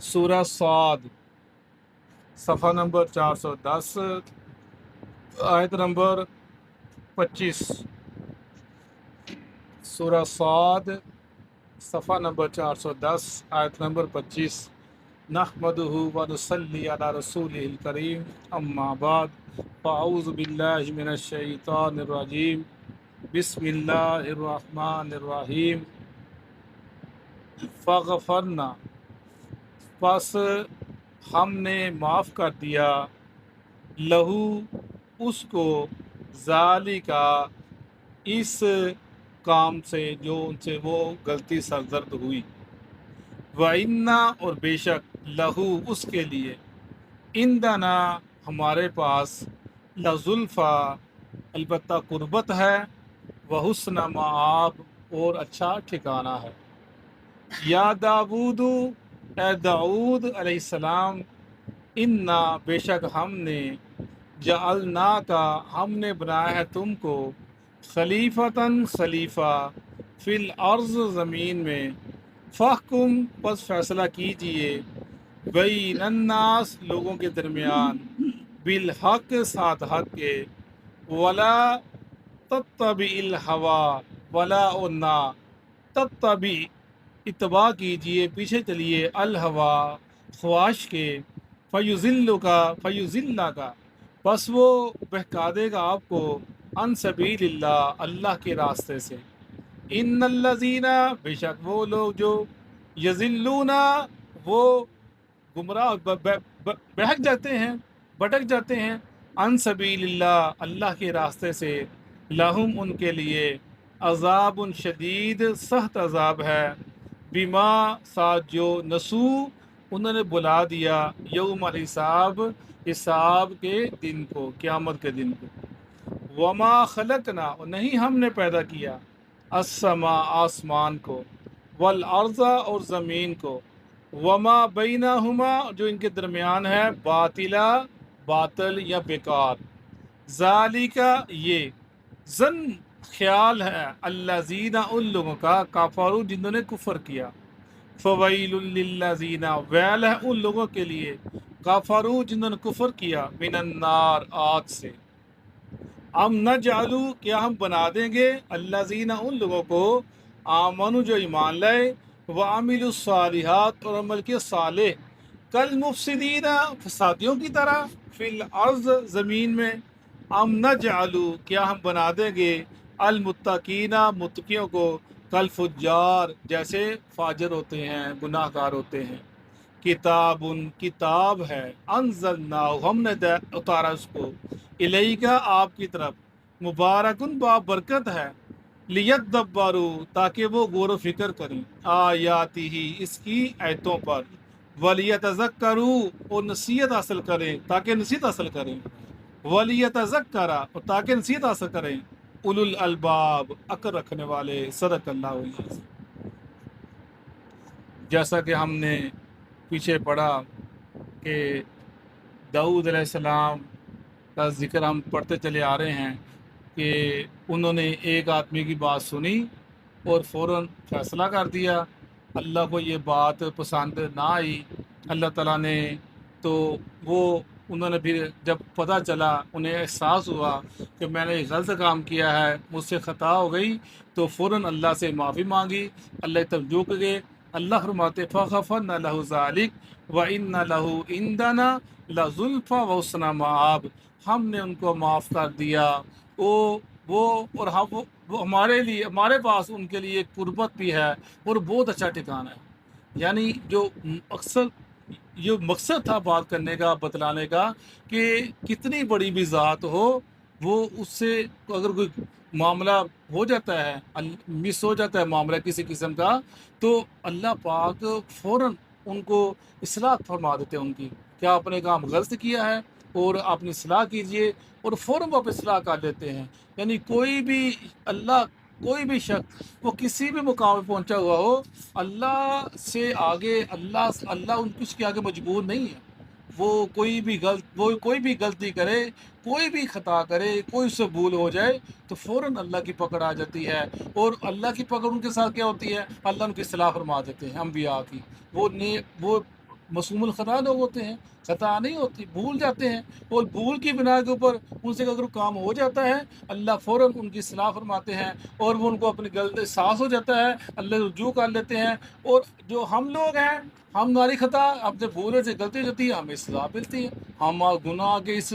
سورہ صاد صفحہ نمبر 410 آیت نمبر 25۔ سورہ صاد صفحہ نمبر 410 آیت نمبر 25۔ نحمدہ و نصلی علی رسولہ الکریم، اما بعد فاعوذ باللہ من الشیطان الرجیم، بسم اللہ الرحمن الرحیم۔ فغفرنا، پس ہم نے معاف کر دیا، لہو اس کو، ذالکا اس کام سے جو ان سے وہ غلطی سرزد ہوئی، وَإِنَّا اور بے شک، لہو اس کے لیے، عندنا ہمارے پاس، لزلفا البتہ قربت ہے، وحسن مآب اور اچھا ٹھکانہ ہے۔ یا داود، اے داود علیہ السلام، انا بے شک ہم نے، جعلنا کا ہم نے بنایا ہے تم کو، خلیفتاً خلیفہ، فی الارض زمین میں، فاحکم پس فیصلہ کیجئے، بین الناس لوگوں کے درمیان، بالحق ساتھ حق کے، ولا تتبع الہوی ولا اور نہ، تتبع اتباع کیجئے پیچھے چلیے، الہوا خواہش کے، فیضلہ کا بس وہ بہکا دے گا آپ کو، عن سبیل اللہ اللہ کے راستے سے۔ ان الذین بے شک وہ لوگ جو، یضلون وہ گمراہ بہک جاتے ہیں، بھٹک جاتے ہیں، عن سبیل اللہ اللہ کے راستے سے، لہم ان کے لیے، عذاب شدید سخت عذاب ہے، بما ساتھ جو، نسو انہوں نے بلا دیا، یوم الحساب حساب کے دن کو، قیامت کے دن کو، وما خلقنا اور نہیں ہم نے پیدا کیا، السماء آسمان کو، والارض اور زمین کو، وما بینہما جو ان کے درمیان ہے، باطلا باطل یا بیکار، ذالکا یہ، زن خیال ہے، الذین ان لوگوں کا، کفروا جنہوں نے کفر کیا، فویل للذین ویل ہے ان لوگوں کے لیے، کفروا جنہوں نے کفر کیا، من النار آگ سے، ام نجعلو کیا ہم بنا دیں گے، الذین ان لوگوں کو، آمنو جو ایمان لائے، وعملوا الصالحات اور عمل کے صالح، کل مفسدین فسادیوں کی طرح، فی الارض زمین میں، ام نجعلو کیا ہم بنا دیں گے، المتقین متقیوں کو، کل فجار جیسے فاجر ہوتے ہیں، گناہ گار ہوتے ہیں، کتاب کتاب ہے، انزلنا ہم نے اتارا اس کو، الیکا آپ کی طرف، مبارکن با برکت ہے، لیدبروا تاکہ وہ غور و فکر کریں، آیاتی ہی اس کی آیتوں پر، ولیتذکروا اور نصیحت حاصل کریں تاکہ نصیحت حاصل کریں، ولیتذکر اور تاکہ نصیحت حاصل کریں، اولو الالباب عقل رکھنے والے، صدق اللہ علیہ۔ جیسا کہ ہم نے پیچھے پڑھا کہ داؤد علیہ السلام کا ذکر ہم پڑھتے چلے آ رہے ہیں کہ انہوں نے ایک آدمی کی بات سنی اور فوراً فیصلہ کر دیا، اللہ کو یہ بات پسند نہ آئی، اللہ تعالیٰ نے تو وہ انہوں نے پھر جب پتہ چلا، انہیں احساس ہوا کہ میں نے ایک غلط کام کیا ہے، مجھ سے خطا ہو گئی، تو فوراً اللہ سے معافی مانگی، اللہ کی طرف جھک گئے۔ اللہ فرماتے فَغَفَرْنَا لَهُ ذَلِكَ وَإِنَّ لَهُ عِندَنَا لَزُلْفَىٰ وَحُسْنَ مَآبٍ ہم نے ان کو معاف کر دیا، وہ اور ہم وہ ہمارے لیے، ہمارے پاس ان کے لیے ایک قربت بھی ہے اور بہت اچھا ٹھکانہ ہے۔ یعنی جو اکثر یہ مقصد تھا بات کرنے کا، بتلانے کا، کہ کتنی بڑی بھی ذات ہو، وہ اس سے اگر کوئی معاملہ ہو جاتا ہے، مس ہو جاتا ہے معاملہ کسی قسم کا، تو اللہ پاک فوراً ان کو اصلاح فرما دیتے ہیں ان کی، کیا آپ نے کام غلط کیا ہے اور آپ نے اصلاح کیجئے، اور فوراً وہ آپ اصلاح کر لیتے ہیں۔ یعنی کوئی بھی اللہ، کوئی بھی شخص وہ کسی بھی مقام پہ پہنچا ہوا ہو، اللہ سے آگے، اللہ ان کچھ کے آگے مجبور نہیں ہے، وہ کوئی بھی غلطی کرے، کوئی بھی خطا کرے، کوئی اس سے بھول ہو جائے تو فوراً اللہ کی پکڑ آ جاتی ہے، اور اللہ کی پکڑ ان کے ساتھ کیا ہوتی ہے؟ اللہ ان کی اصلاح فرما دیتے ہیں انبیاء کی۔ وہ معصوم الخطا لوگ ہوتے ہیں، خطا نہیں ہوتی، بھول جاتے ہیں، اور بھول کی بنا کے اوپر ان سے اگر کام ہو جاتا ہے اللہ فوراً ان کی اصلاح فرماتے ہیں، اور وہ ان کو اپنی غلطی احساس ہو جاتا ہے، اللہ رجوع کر لیتے ہیں۔ اور جو ہم لوگ ہیں، ہماری خطا اپنے بھولے سے غلطی ہو جاتی ہے، ہمیں اصلاح ملتی ہے، ہم گناہ کے اس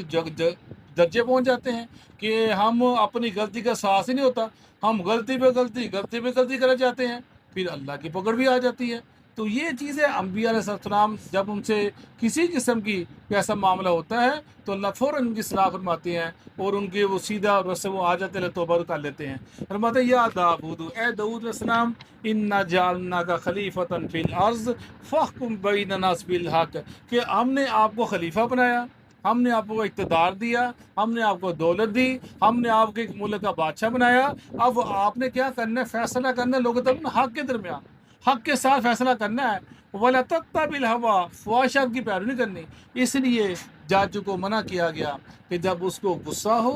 درجے پہنچ جاتے ہیں کہ ہم اپنی غلطی کا احساس ہی نہیں ہوتا، ہم غلطی پہ غلطی کرے جاتے ہیں، پھر اللہ کی پکڑ بھی آ جاتی ہے۔ تو یہ چیزیں انبیاء علیہ السلام جب ان سے کسی قسم کی ایسا معاملہ ہوتا ہے تو اللہ فوراً ان کی اصلاح فرماتے ہیں، اور ان کے وہ سیدھا رس وہ آ جاتے ہیں، توبہ کر لیتے ہیں۔ فرماتے ہیں یا داؤد، اے داؤد علیہ السلام، انا جعلناک خلیفۃ فی الارض فاحکم بین الناس بالحق، کہ ہم نے آپ کو خلیفہ بنایا، ہم نے آپ کو اقتدار دیا، ہم نے آپ کو دولت دی، ہم نے آپ کے ایک ملک کا بادشاہ بنایا، اب آپ نے کیا کرنا ہے؟ فیصلہ کرنا ہے لوگوں تک حق کے درمیان، حق کے ساتھ فیصلہ کرنا ہے۔ وَلَا تَتَّبِعِ الْهَوَىٰ، خواہشات کی پیروی نہیں کرنی۔ اس لیے جج کو منع کیا گیا کہ جب اس کو غصہ ہو،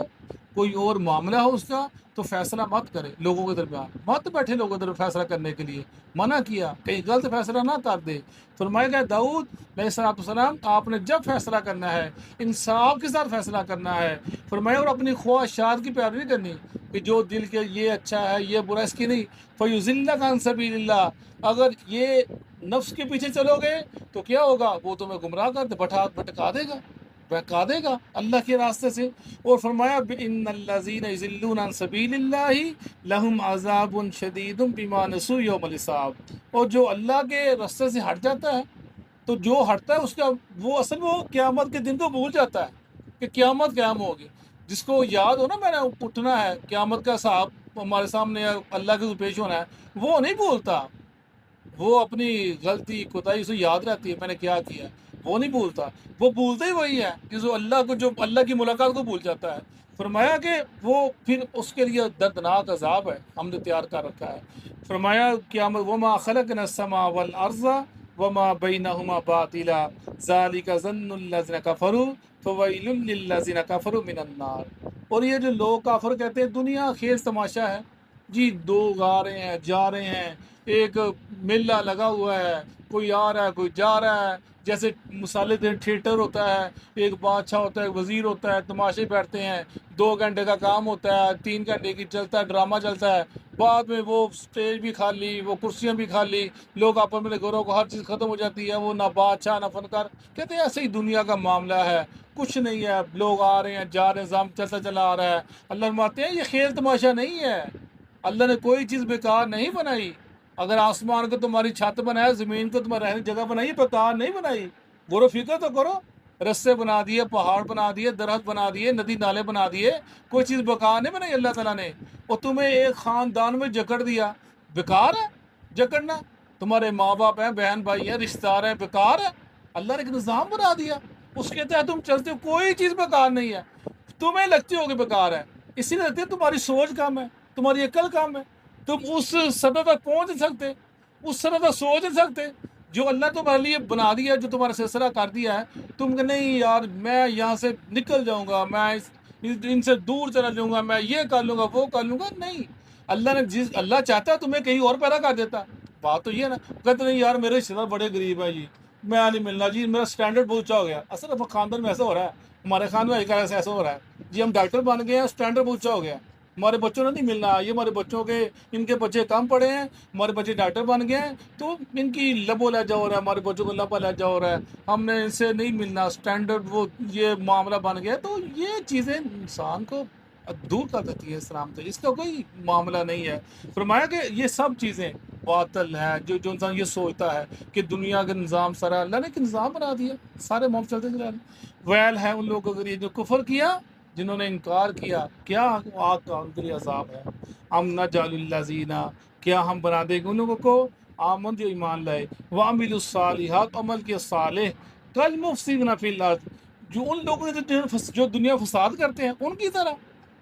کوئی اور معاملہ ہو اس کا، تو فیصلہ مت کرے لوگوں کے درمیان، مت بیٹھے لوگوں کے درمیان فیصلہ کرنے کے لیے، منع کیا کہیں غلط فیصلہ نہ کر دے۔ فرمایا گیا داؤد علیہ السلام، آپ نے جب فیصلہ کرنا ہے انصاف کے ساتھ فیصلہ کرنا ہے، فرمایا، اور اپنی خواہشات کی پیروی نہیں کرنی کہ جو دل کے یہ اچھا ہے یہ برا، اس کی نہیں۔ فَيُضِلَّكَ عَن سَبِيلِ اللَّهِ، اگر یہ نفس کے پیچھے چلو گے تو کیا ہوگا؟ وہ تمہیں گمراہ کر دے، بھٹکا دے گا، بہکا دے گا اللہ کے راستے سے۔ اور فرمایا ان الذین یضلون عن سبیل اللہ لہم عذاب شدید بما نسوا یوم الحساب، اور جو اللہ کے راستے سے ہٹ جاتا ہے، تو جو ہٹتا ہے اس کا وہ قیامت کے دن کو بھول جاتا ہے کہ قیامت قیام ہوگی۔ جس کو یاد ہو نا میں نے اٹھنا ہے، قیامت کا حساب ہمارے سامنے ہے، اللہ کے پیش ہونا ہے، وہ نہیں بھولتا، وہ اپنی غلطی کوتاہی اسے یاد رہتی ہے میں نے کیا کیا، وہ نہیں بھولتا، وہ بھولتا ہی وہی ہے جو اللہ کی ملاقات کو بھول جاتا ہے۔ فرمایا کہ وہ پھر اس کے لیے دردناک عذاب ہے ہم نے تیار کر رکھا ہے۔ فرمایا قیامت وما خلقنا السماء والارض وما بینہما باطلا ذالک ظن الذین کفروا فویل للذین کفروا من النار۔ اور یہ جو لوگ کافر کہتے ہیں دنیا کھیل تماشا ہے، جی لوگ آ رہے ہیں جا رہے ہیں، ایک میلہ لگا ہوا ہے، کوئی آ رہا ہے کوئی جا رہا ہے، جیسے مثالیں دیں تھیٹر ہوتا ہے، ایک بادشاہ ہوتا ہے، ایک وزیر ہوتا ہے، تماشے بیٹھتے ہیں، 2 گھنٹے کا کام ہوتا ہے، 3 گھنٹے کی چلتا ہے، ڈرامہ چلتا ہے، بعد میں وہ سٹیج بھی خالی، وہ کرسیاں بھی خالی، لوگ آپس میں گھروں کو ہر چیز ختم ہو جاتی ہے، وہ نہ بادشاہ نہ فنکار۔ کہتے ہیں ایسے ہی دنیا کا معاملہ ہے، کچھ نہیں ہے، لوگ آ رہے ہیں جا رہے ہیں، نظام چلتا چلا آ رہا ہے۔ اللہ فرماتے ہیں یہ کھیل تماشا نہیں ہے، اللہ نے کوئی چیز بیکار نہیں بنائی۔ اگر آسمان کو تمہاری چھت بنایا، زمین کو تمہاری رہنے کی جگہ بنائی، بیکار نہیں بنائی، غور و فکر تو کرو۔ رستے بنا دیے، پہاڑ بنا دیے، درخت بنا دیے، ندی نالے بنا دیے، کوئی چیز بیکار نہیں بنائی اللہ تعالیٰ نے۔ اور تمہیں ایک خاندان میں جکڑ دیا، بیکار ہے جکڑنا؟ تمہارے ماں باپ ہیں، بہن بھائی ہیں، رشتہ دار ہیں، بیکار ہے؟ اللہ نے ایک نظام بنا دیا، اس کے تحت تم چلتے ہو، کوئی چیز بیکار نہیں ہے۔ تمہیں لگتی ہوگی بیکار ہے، اسی لیے لگتی ہے تمہاری سوچ کم ہے، تمہاری عقل کم ہے، تم اس سطح تک پہنچ نہیں سکتے، اس سطح تک سوچ نہیں سکتے جو اللہ تمہارے لیے بنا دیا، جو تمہارا سلسلہ کر دیا ہے۔ تم کہ نہیں یار میں یہاں سے نکل جاؤں گا، میں ان سے دور چلا جاؤں گا، میں یہ کر لوں گا وہ کر لوں گا، نہیں۔ اللہ چاہتا ہے تمہیں کہیں اور پیدا کر دیتا۔ بات تو یہ ہے نا، کہتے نہیں یار میرے رشتے دار بڑے غریب ہیں جی، میں نہیں ملنا جی، میرا سٹینڈرڈ بہت اونچا ہو گیا۔ اصل اب خاندان میں ایسا ہو رہا ہے، ہمارے خاندان میں ایسا ہو رہا ہے جی، ہم ڈاکٹر بن گئے ہیں، سٹینڈرڈ بہت اونچا ہو گیا، ہمارے بچوں نے نہیں ملنا، یہ ہمارے بچوں کے ان کے بچے کم پڑھے ہیں، ہمارے بچے ڈاکٹر بن گئے ہیں، تو ان کی لبو لہجہ ہو رہا ہے، ہمارے بچوں کو لبا لہجہ ہو رہا ہے، ہم نے ان سے نہیں ملنا، سٹینڈرڈ وہ یہ معاملہ بن گیا۔ تو یہ چیزیں انسان کو دور کر دیتی ہے اسلام سے، اس کا کوئی معاملہ نہیں ہے۔ فرمایا کہ یہ سب چیزیں باطل ہے، جو انسان یہ سوچتا ہے کہ دنیا کا نظام سارا اللہ نے ایک نظام بنا دیا، سارے معاملے چلتے چلے جا رہے ہیں۔ ویل ہے ان لوگوں کے لیے جو کفر کیا، جنہوں نے انکار کیا، کیا آگ کا ان کے لیے عذاب ہے۔ ام نجعل الذین، کیا ہم بنا دیں گے ان لوگوں کو آمن جو ایمان لائے، وعملوا الصالحات، عمل کے صالح، کالمفسدین فی الارض، جو ان لوگوں نے جو دنیا فساد کرتے ہیں ان کی طرح۔